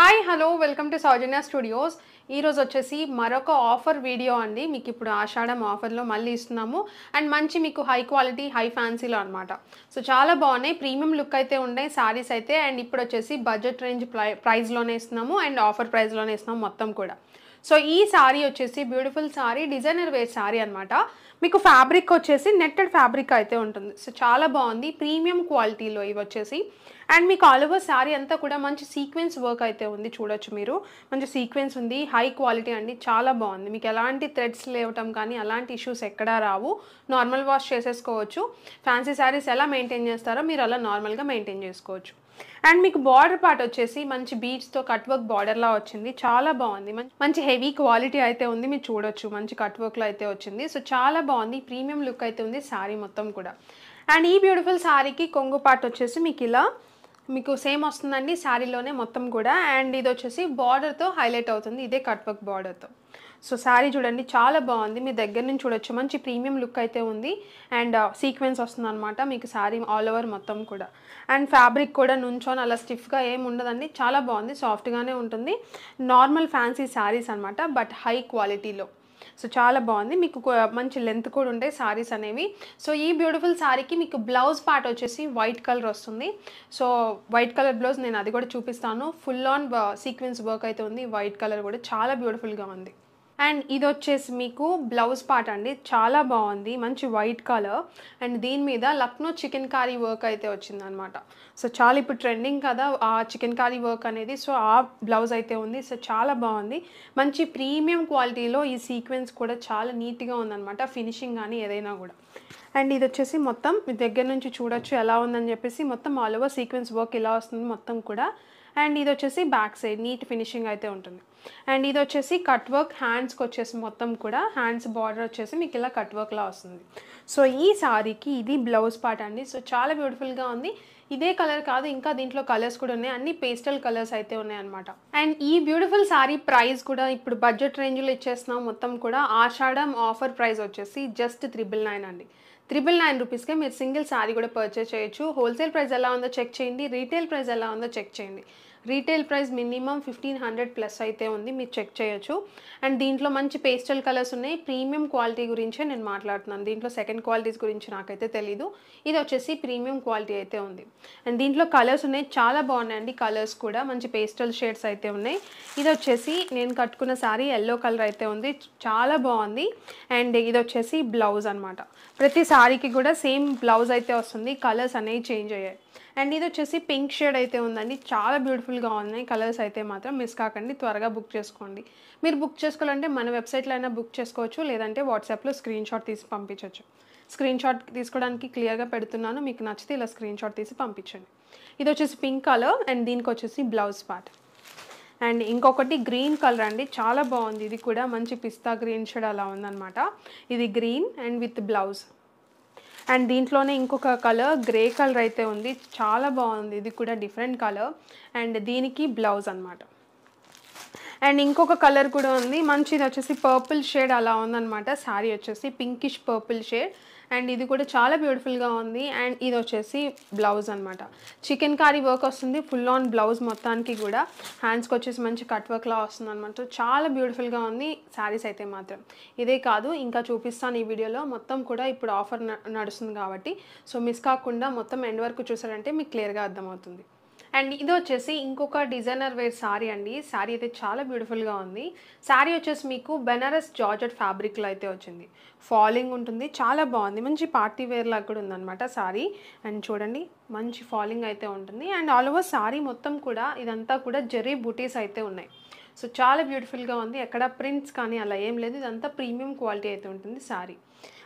Hi hello welcome to Soujanya studios. ఈరోజు వచ్చేసి మరొక ఆఫర్ వీడియో అండి. మీకు ఇప్పుడు ఆషాఢం ఆఫర్లో మళ్ళీ ఇస్తున్నాము. అండ్ మంచి మీకు హై క్వాలిటీ హై ఫ్యాన్సీలో అనమాట. సో చాలా బాగున్నాయి, ప్రీమియం లుక్ అయితే ఉన్నాయి శారీస్ అయితే. అండ్ ఇప్పుడు వచ్చేసి బడ్జెట్ రేంజ్ ప్రైస్లోనే ఇస్తున్నాము అండ్ ఆఫర్ ప్రైస్లోనే ఇస్తున్నాము మొత్తం కూడా. సో ఈ సారీ వచ్చేసి beautiful sari, designer wear sari అనమాట. మీకు ఫ్యాబ్రిక్ వచ్చేసి నెట్టెడ్ ఫ్యాబ్రిక్ అయితే ఉంటుంది. సో చాలా బాగుంది, ప్రీమియం క్వాలిటీలో ఇవి వచ్చేసి. అండ్ మీకు ఆల్ ఓవర్ శారీ అంతా కూడా మంచి సీక్వెన్స్ వర్క్ అయితే ఉంది, చూడొచ్చు మీరు. మంచి సీక్వెన్స్ ఉంది, హై క్వాలిటీ అండి, చాలా బాగుంది. మీకు ఎలాంటి థ్రెడ్స్ లేవటం కానీ అలాంటి ఇష్యూస్ ఎక్కడా రావు. నార్మల్ వాష్ చేసేసుకోవచ్చు. ఫ్యాన్సీ శారీస్ ఎలా మెయింటైన్ చేస్తారో మీరు అలా నార్మల్గా మెయింటైన్ చేసుకోవచ్చు. అండ్ మీకు బార్డర్ పార్ట్ వచ్చేసి మంచి బీడ్స్తో కట్ వర్క్ బార్డర్లా వచ్చింది, చాలా బాగుంది. మంచి హెవీ క్వాలిటీ అయితే ఉంది, మీరు చూడొచ్చు. మంచి కట్ వర్క్లో అయితే వచ్చింది. సో చాలా బాగుంది, ప్రీమియం లుక్ అయితే ఉంది శారీ మొత్తం కూడా. అండ్ ఈ బ్యూటిఫుల్ శారీకి కొంగు పార్ట్ వచ్చేసి మీకు ఇలా మీకు సేమ్ వస్తుందండి శారీలోనే మొత్తం కూడా. అండ్ ఇది వచ్చేసి బార్డర్తో హైలైట్ అవుతుంది, ఇదే కట్ వర్క్ బార్డర్తో. సో శారీ చూడండి, చాలా బాగుంది, మీ దగ్గర నుంచి చూడొచ్చు. మంచి ప్రీమియం లుక్ అయితే ఉంది. అండ్ సీక్వెన్స్ వస్తుంది అనమాట మీకు శారీ ఆల్ ఓవర్ మొత్తం కూడా. అండ్ ఫ్యాబ్రిక్ కూడా నుంచొని అలా స్టిఫ్గా ఏమి ఉండదండి, చాలా బాగుంది, సాఫ్ట్గానే ఉంటుంది. నార్మల్ ఫ్యాన్సీ శారీస్ అనమాట, బట్ హై క్వాలిటీలో. సో చాలా బాగుంది, మీకు మంచి లెంత్ కూడా ఉంటాయి శారీస్ అనేవి. సో ఈ బ్యూటిఫుల్ శారీకి మీకు బ్లౌజ్ పార్ట్ వచ్చేసి వైట్ కలర్ వస్తుంది. సో వైట్ కలర్ బ్లౌజ్ నేను అది కూడా చూపిస్తాను. ఫుల్ ఆన్ సీక్వెన్స్ వర్క్ అయితే ఉంది, వైట్ కలర్ కూడా చాలా బ్యూటిఫుల్గా ఉంది. అండ్ ఇది వచ్చేసి మీకు బ్లౌజ్ పార్ట్ అండి, చాలా బాగుంది, మంచి వైట్ కలర్. అండ్ దీని మీద లక్నో చికెన్ కారీ వర్క్ అయితే వచ్చింది అనమాట. సో చాలా ఇప్పుడు ట్రెండింగ్ కదా ఆ చికెన్ కారీ వర్క్ అనేది. సో ఆ బ్లౌజ్ అయితే ఉంది. సో చాలా బాగుంది, మంచి ప్రీమియం క్వాలిటీలో. ఈ సీక్వెన్స్ కూడా చాలా నీట్గా ఉందన్నమాట, ఫినిషింగ్ కానీ ఏదైనా కూడా. అండ్ ఇది వచ్చేసి మొత్తం మీ దగ్గర నుంచి చూడొచ్చు ఎలా ఉందని చెప్పేసి. మొత్తం ఆల్ ఓవర్ సీక్వెన్స్ వర్క్ ఇలా వస్తుంది మొత్తం కూడా. అండ్ ఇది వచ్చేసి బ్యాక్ సైడ్ నీట్ ఫినిషింగ్ అయితే ఉంటుంది. అండ్ ఇది వచ్చేసి కట్ వర్క్ హ్యాండ్స్కి వచ్చేసి మొత్తం కూడా హ్యాండ్స్ బార్డర్ వచ్చేసి మీకు ఇలా కట్ వర్క్లా వస్తుంది. సో ఈ సారీకి ఇది బ్లౌజ్ పార్ట్ అండి. సో చాలా బ్యూటిఫుల్గా ఉంది. ఇదే కలర్ కాదు, ఇంకా దీంట్లో కలర్స్ కూడా ఉన్నాయి, అన్ని పేస్టల్ కలర్స్ అయితే ఉన్నాయన్నమాట. అండ్ ఈ బ్యూటిఫుల్ సారీ ప్రైస్ కూడా ఇప్పుడు బడ్జెట్ రేంజ్లో ఇచ్చేస్తున్నాం మొత్తం కూడా. ఆషాఢం ఆఫర్ ప్రైస్ వచ్చేసి జస్ట్ 999 అండి. 999 రూపీస్కే మీరు సింగిల్ సారీ కూడా పర్చేస్ చేయొచ్చు. హోల్సేల్ ప్రైస్ ఎలా ఉందో చెక్ చేయండి, రీటైల్ ప్రైస్ ఎలా ఉందో చెక్ చేయండి. రీటైల్ ప్రైస్ మినిమం 1500 ప్లస్ అయితే ఉంది, మీరు చెక్ చేయొచ్చు. అండ్ దీంట్లో మంచి పేస్టల్ కలర్స్ ఉన్నాయి, ప్రీమియం క్వాలిటీ గురించే నేను మాట్లాడుతున్నాను. దీంట్లో సెకండ్ క్వాలిటీస్ గురించి నాకైతే తెలీదు. ఇది వచ్చేసి ప్రీమియం క్వాలిటీ అయితే ఉంది. అండ్ దీంట్లో కలర్స్ ఉన్నాయి, చాలా బాగున్నాయండి కలర్స్ కూడా, మంచి పేస్టల్ షేడ్స్ అయితే ఉన్నాయి. ఇది వచ్చేసి నేను కట్టుకున్న సారీ ఎల్లో కలర్ అయితే ఉంది, చాలా బాగుంది. అండ్ ఇది వచ్చేసి బ్లౌజ్ అనమాట. ప్రతి సారీకి కూడా సేమ్ బ్లౌజ్ అయితే వస్తుంది, కలర్స్ అనేవి చేంజ్ అయ్యాయి. అండ్ ఇది వచ్చేసి పింక్ షేడ్ అయితే ఉందండి, చాలా బ్యూటిఫుల్గా ఉన్నాయి కలర్స్ అయితే. మాత్రం మిస్ కాకండి, త్వరగా బుక్ చేసుకోండి. మీరు బుక్ చేసుకోవాలంటే మన వెబ్సైట్లో అయినా బుక్ చేసుకోవచ్చు, లేదంటే వాట్సాప్లో స్క్రీన్ షాట్ తీసి పంపించవచ్చు. స్క్రీన్ షాట్ తీసుకోవడానికి క్లియర్గా పెడుతున్నాను, మీకు నచ్చితే ఇలా స్క్రీన్ షాట్ తీసి పంపించండి. ఇది వచ్చేసి పింక్ కలర్ అండ్ దీనికి వచ్చేసి బ్లౌజ్ పార్ట్. అండ్ ఇంకొకటి గ్రీన్ కలర్ అండి, చాలా బాగుంది, ఇది కూడా మంచి పిస్తా గ్రీన్ షేడ్ అలా ఉందన్నమాట. ఇది green and with blouse. And దీంట్లోనే ఇంకొక కలర్ గ్రే కలర్ అయితే ఉంది, చాలా బాగుంది, ఇది కూడా డిఫరెంట్ కలర్. అండ్ దీనికి బ్లౌజ్ అనమాట. అండ్ ఇంకొక కలర్ కూడా ఉంది, మంచిది వచ్చేసి పర్పుల్ షేడ్ అలా ఉందన్నమాట. శారీ వచ్చేసి పింకిష్ పర్పుల్ షేడ్. అండ్ ఇది కూడా చాలా బ్యూటిఫుల్గా ఉంది. అండ్ ఇది వచ్చేసి బ్లౌజ్ అనమాట, చికెన్ కారీ వర్క్ వస్తుంది, ఫుల్ ఆన్ బ్లౌజ్ మొత్తానికి కూడా. హ్యాండ్స్కి వచ్చేసి మంచి కట్ వర్క్లా వస్తుంది అనమాట. చాలా బ్యూటిఫుల్గా ఉంది శారీస్ అయితే మాత్రం. ఇదే కాదు ఇంకా చూపిస్తాను ఈ వీడియోలో మొత్తం కూడా. ఇప్పుడు ఆఫర్ నడుస్తుంది కాబట్టి సో మిస్ కాకుండా మొత్తం ఎండ్ వరకు చూసారంటే మీకు క్లియర్గా అర్థమవుతుంది. అండ్ ఇది వచ్చేసి ఇంకొక డిజైనర్ వేర్ శారీ అండి. శారీ అయితే చాలా బ్యూటిఫుల్గా ఉంది. శారీ వచ్చేసి మీకు బెనారస్ జార్జెట్ ఫ్యాబ్రిక్లో అయితే వచ్చింది, ఫాలింగ్ ఉంటుంది, చాలా బాగుంది, మంచి పార్టీ వేర్ లాగా కూడా ఉందన్నమాట శారీ. అండ్ చూడండి మంచి ఫాలింగ్ అయితే ఉంటుంది. అండ్ ఆల్ ఓవర్ శారీ మొత్తం కూడా ఇదంతా కూడా జెరీ బూటీస్ అయితే ఉన్నాయి. సో చాలా బ్యూటిఫుల్గా ఉంది, ఎక్కడ ప్రింట్స్ కానీ అలా ఏం లేదు, ఇదంతా ప్రీమియం క్వాలిటీ అయితే ఉంటుంది శారీ.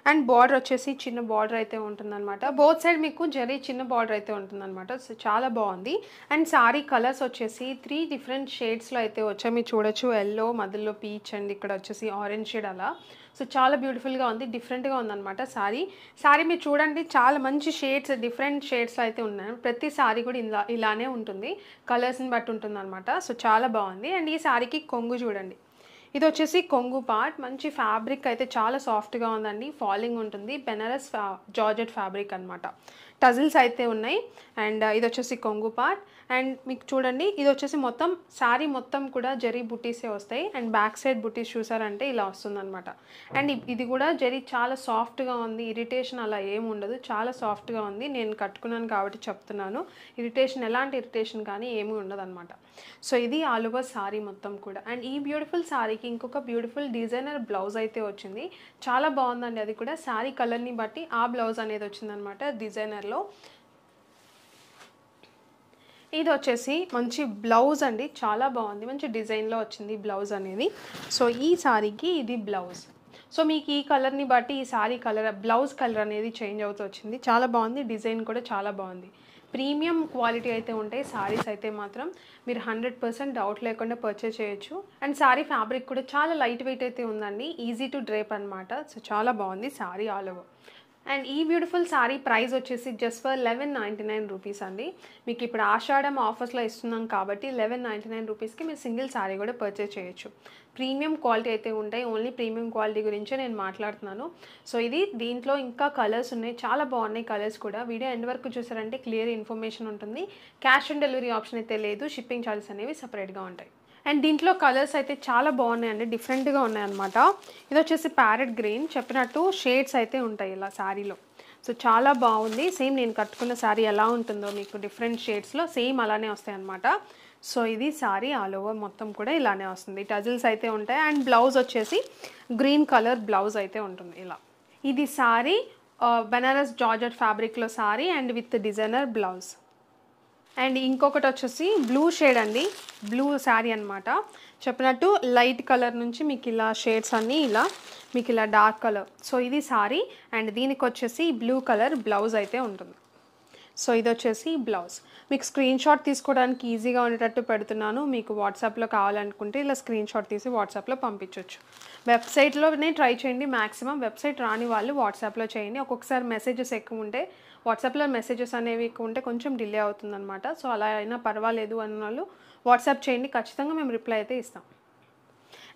అండ్ బార్డర్ వచ్చేసి చిన్న బార్డర్ అయితే ఉంటుందన్నమాట, బోత్ సైడ్ మీకు జరీ చిన్న బార్డర్ అయితే ఉంటుందన్నమాట. సో చాలా బాగుంది. అండ్ సారీ కలర్స్ వచ్చేసి 3 డిఫరెంట్ షేడ్స్లో అయితే వచ్చాయి, మీరు చూడొచ్చు. ఎల్లో, మధ్యలో పీచ్ అండ్ ఇక్కడ వచ్చేసి ఆరెంజ్ షేడ్ అలా. సో చాలా బ్యూటిఫుల్గా ఉంది, డిఫరెంట్గా ఉందన్నమాట శారీ. శారీ మీరు చూడండి, చాలా మంచి షేడ్స్, డిఫరెంట్ షేడ్స్లో అయితే ఉన్నాయి. ప్రతి శారీ కూడా ఇలానే ఉంటుంది, కలర్స్ని బట్టి ఉంటుంది అనమాట. సో చాలా బాగుంది. అండ్ ఈ శారీకి కొంగు చూడండి, ఇది వచ్చేసి కొంగు పార్ట్, మంచి ఫ్యాబ్రిక్ అయితే చాలా సాఫ్ట్గా ఉందండి, ఫాలింగ్ ఉంటుంది, బెనారస్ జార్జెట్ ఫ్యాబ్రిక్ అనమాట. టజిల్స్ అయితే ఉన్నాయి. అండ్ ఇది వచ్చేసి కొంగు పార్ట్. అండ్ మీకు చూడండి ఇది వచ్చేసి మొత్తం శారీ మొత్తం కూడా జరీ బుటీసే వస్తాయి అండ్ బ్యాక్ సైడ్ బుటీస్ చూసారంటే ఇలా వస్తుందన్నమాట. అండ్ ఇది కూడా జరీ చాలా సాఫ్ట్గా ఉంది, ఇరిటేషన్ అలా ఏమి ఉండదు, చాలా సాఫ్ట్గా ఉంది. నేను కట్టుకున్నాను కాబట్టి చెప్తున్నాను, ఎలాంటి ఇరిటేషన్ కానీ ఏమీ ఉండదు అనమాట. సో ఇది ఆల్ ఓవర్ శారీ మొత్తం కూడా. అండ్ ఈ బ్యూటిఫుల్ శారీకి ఇంకొక బ్యూటిఫుల్ డిజైనర్ బ్లౌజ్ అయితే వచ్చింది, చాలా బాగుందండి. అది కూడా శారీ కలర్ని బట్టి ఆ బ్లౌజ్ అనేది వచ్చిందనమాట డిజైనర్లో. ఇది వచ్చేసి మంచి బ్లౌజ్ అండి, చాలా బాగుంది, మంచి డిజైన్లో వచ్చింది బ్లౌజ్ అనేది. సో ఈ శారీకి ఇది బ్లౌజ్. సో మీకు ఈ కలర్ని బట్టి ఈ శారీ కలర్ బ్లౌజ్ కలర్ అనేది చేంజ్ అవుతూ వచ్చింది, చాలా బాగుంది. డిజైన్ కూడా చాలా బాగుంది. ప్రీమియం క్వాలిటీ అయితే ఉంటాయి శారీస్ అయితే మాత్రం మీరు 100% డౌట్ లేకుండా పర్చేస్ చేయొచ్చు. అండ్ శారీ ఫ్యాబ్రిక్ కూడా చాలా లైట్ వెయిట్ అయితే ఉందండి, ఈజీ టు డ్రేప్ అనమాట. సో చాలా బాగుంది శారీ ఆల్ ఓవర్. అండ్ ఈ బ్యూటిఫుల్ శారీ ప్రైస్ వచ్చేసి జస్ట్ ఫర్ 1199 రూపీస్ అండి. మీకు ఇప్పుడు ఆషాఢం ఆఫర్స్లో ఇస్తున్నాం కాబట్టి 1199 రూపీస్కి మీరు సింగిల్ శారీ కూడా పర్చేస్ చేయొచ్చు. ప్రీమియం క్వాలిటీ అయితే ఉంటాయి, ఓన్లీ ప్రీమియం క్వాలిటీ గురించే నేను మాట్లాడుతున్నాను. సో దీంట్లో ఇంకా కలర్స్ ఉన్నాయి, చాలా బాగున్నాయి కలర్స్ కూడా. వీడియో ఎండ్ వరకు చూసారంటే క్లియర్ ఇన్ఫర్మేషన్ ఉంటుంది. క్యాష్ ఆన్ డెలివరీ ఆప్షన్ అయితే లేదు, షిప్పింగ్ ఛార్జెస్ అనేవి సపరేట్గా ఉంటాయి. అండ్ దీంట్లో కలర్స్ అయితే చాలా బాగున్నాయండి, డిఫరెంట్గా ఉన్నాయన్నమాట. ఇది వచ్చేసి ప్యారెట్ గ్రీన్, చెప్పినట్టు షేడ్స్ అయితే ఉంటాయి ఇలా శారీలో. సో చాలా బాగుంది. సేమ్ నేను కట్టుకున్న శారీ ఎలా ఉంటుందో మీకు డిఫరెంట్ షేడ్స్లో సేమ్ అలానే వస్తాయి అన్నమాట. సో ఇది శారీ ఆల్ ఓవర్ మొత్తం కూడా ఇలానే వస్తుంది, టజిల్స్ అయితే ఉంటాయి. అండ్ బ్లౌజ్ వచ్చేసి గ్రీన్ కలర్ బ్లౌజ్ అయితే ఉంటుంది ఇలా. ఇది శారీ బెనారస్ జార్జెట్ ఫ్యాబ్రిక్లో sari and with designer blouse. And ఇంకొకటి వచ్చేసి బ్లూ షేడ్ అండి, బ్లూ శారీ అనమాట. చెప్పినట్టు లైట్ కలర్ నుంచి మీకు ఇలా షేడ్స్ అన్నీ ఇలా మీకు ఇలా డార్క్ కలర్. సో ఇది శారీ అండ్ దీనికి వచ్చేసి బ్లూ కలర్ బ్లౌజ్ అయితే ఉంటుంది. సో ఇది వచ్చేసి బ్లౌజ్. మీకు స్క్రీన్ షాట్ తీసుకోవడానికి ఈజీగా ఉండేటట్టు పెడుతున్నాను. మీకు వాట్సాప్లో కావాలనుకుంటే ఇలా స్క్రీన్ షాట్ తీసి వాట్సాప్లో పంపించవచ్చు. వెబ్సైట్లోనే ట్రై చేయండి, మ్యాక్సిమం వెబ్సైట్ రాని వాళ్ళు వాట్సాప్లో చేయండి. ఒక్కొక్కసారి మెసేజెస్ ఎక్కువ ఉంటే వాట్సాప్లో మెసేజెస్ అనేవి ఎక్కువ ఉంటే కొంచెం డిలే అవుతుందన్నమాట. సో అలా అయినా పర్వాలేదు అన్న వాళ్ళు వాట్సాప్ చేయండి, ఖచ్చితంగా మేము రిప్లై అయితే ఇస్తాం.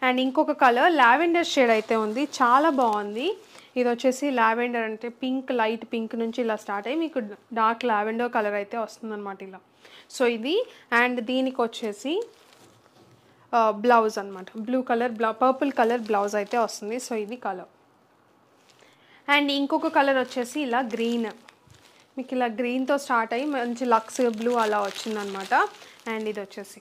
అండ్ ఇంకొక కలర్ లావెండర్ షేడ్ అయితే ఉంది, చాలా బాగుంది. ఇది వచ్చేసి లావెండర్ అంటే పింక్, లైట్ పింక్ నుంచి ఇలా స్టార్ట్ అయ్యి మీకు డార్క్ లావెండర్ కలర్ అయితే వస్తుందన్నమాట ఇలా. సో ఇది అండ్ దీనికి వచ్చేసి బ్లౌజ్ అనమాట, blue colour purple colour blouse అయితే వస్తుంది. సో ఇది కలర్. అండ్ ఇంకొక కలర్ వచ్చేసి ఇలా గ్రీన్, మీకు ఇలా గ్రీన్తో స్టార్ట్ అయ్యి మంచి లక్స్ బ్లూ అలా వచ్చిందనమాట. అండ్ ఇది వచ్చేసి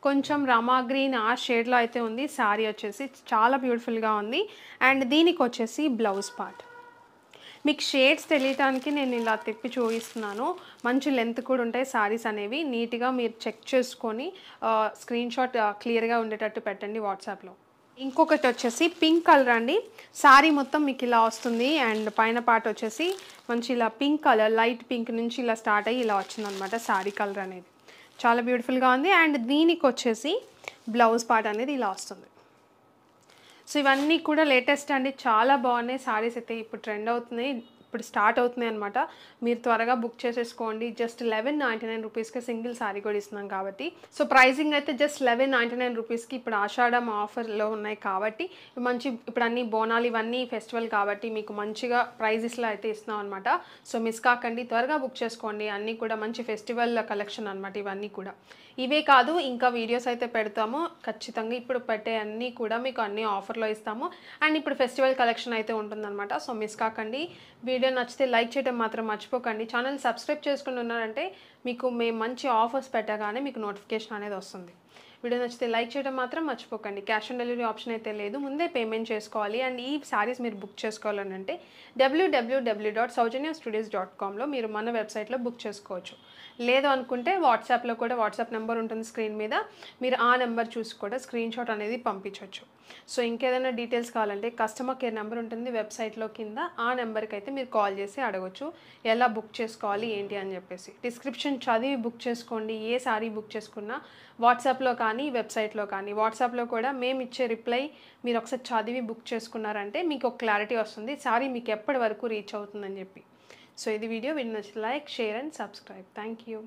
కొంచెం రమా గ్రీన్ ఆ షేడ్లో అయితే ఉంది. శారీ వచ్చేసి చాలా బ్యూటిఫుల్గా ఉంది. అండ్ దీనికి వచ్చేసి బ్లౌజ్ పార్ట్. మీకు షేడ్స్ తెలియటానికి నేను ఇలా తిప్పి చూపిస్తున్నాను, మంచి లెంత్ కూడా ఉంటాయి శారీస్ అనేవి. నీట్గా మీరు చెక్ చేసుకొని స్క్రీన్ షాట్ క్లియర్గా ఉండేటట్టు పెట్టండి వాట్సాప్లో. ఇంకొకటి వచ్చేసి పింక్ కలర్ అండి, శారీ మొత్తం మీకు ఇలా వస్తుంది. అండ్ పైన పార్ట్ వచ్చేసి మంచి ఇలా పింక్ కలర్, లైట్ పింక్ నుంచి ఇలా స్టార్ట్ అయ్యి ఇలా వచ్చిందనమాట శారీ కలర్ అనేది, చాలా బ్యూటిఫుల్గా ఉంది. అండ్ దీనికి వచ్చేసి బ్లౌజ్ పార్ట్ అనేది ఇలా వస్తుంది. సో ఇవన్నీ కూడా లేటెస్ట్ అండి, చాలా బాగున్నాయి శారీస్ అయితే. ఇప్పుడు ట్రెండ్ అవుతున్నాయి, ఇప్పుడు స్టార్ట్ అవుతున్నాయి అనమాట. మీరు త్వరగా బుక్ చేసేసుకోండి. జస్ట్ 1199 రూపీస్కి సింగిల్ శారీ కూడా ఇస్తున్నాం కాబట్టి. సో ప్రైజింగ్ అయితే జస్ట్ 1199 రూపీస్కి ఇప్పుడు ఆషాఢం ఆఫర్లో ఉన్నాయి కాబట్టి మంచి, ఇప్పుడు అన్ని బోనాలు ఇవన్నీ ఫెస్టివల్ కాబట్టి మీకు మంచిగా ప్రైజెస్లో అయితే ఇస్తున్నాం అనమాట. సో మిస్ కాకండి, త్వరగా బుక్ చేసుకోండి. అన్నీ కూడా మంచి ఫెస్టివల్ కలెక్షన్ అనమాట ఇవన్నీ కూడా. ఇవే కాదు ఇంకా వీడియోస్ అయితే పెడతాము ఖచ్చితంగా. ఇప్పుడు పెట్టే అన్నీ కూడా మీకు అన్ని ఆఫర్లో ఇస్తాము. అండ్ ఇప్పుడు ఫెస్టివల్ కలెక్షన్ అయితే ఉంటుందన్నమాట. సో మిస్ కాకండి. వీడియో నచ్చితే లైక్ చేయడం మాత్రం మర్చిపోకండి. ఛానల్ సబ్స్క్రైబ్ చేసుకుని ఉన్నారంటే మీకు మేము మంచి ఆఫర్స్ పెట్టగానే మీకు నోటిఫికేషన్ అనేది వస్తుంది. వీడియో నచ్చితే లైక్ చేయడం మాత్రం మర్చిపోకండి. క్యాష్ ఆన్ డెలివరీ ఆప్షన్ అయితే లేదు, ముందే పేమెంట్ చేసుకోవాలి. అండ్ ఈ శారీస్ మీరు బుక్ చేసుకోవాలని అంటే www.saujanya-studios.comలో మీరు మన వెబ్సైట్లో బుక్ చేసుకోవచ్చు. లేదు అనుకుంటే వాట్సాప్లో కూడా వాట్సాప్ నెంబర్ ఉంటుంది స్క్రీన్ మీద, మీరు ఆ నెంబర్ చూసి కూడా స్క్రీన్ షాట్ అనేది పంపించవచ్చు. సో ఇంకేదైనా డీటెయిల్స్ కావాలంటే కస్టమర్ కేర్ నెంబర్ ఉంటుంది వెబ్సైట్లో కింద, ఆ నెంబర్కి అయితే మీరు కాల్ చేసి అడగవచ్చు ఎలా బుక్ చేసుకోవాలి ఏంటి అని చెప్పేసి. డిస్క్రిప్షన్ చదివి బుక్ చేసుకోండి. ఏ శారీ బుక్ చేసుకున్నా వాట్సాప్లో కానీ వెబ్సైట్లో కానీ. వాట్సాప్లో కూడా మేము ఇచ్చే రిప్లై మీరు ఒకసారి చదివి బుక్ చేసుకున్నారంటే మీకు ఒక క్లారిటీ వస్తుంది శారీ మీకు ఎప్పటి వరకు రీచ్ అవుతుందని చెప్పి. సో ఇది వీడియో నచ్చితే like, share and subscribe. Thank you.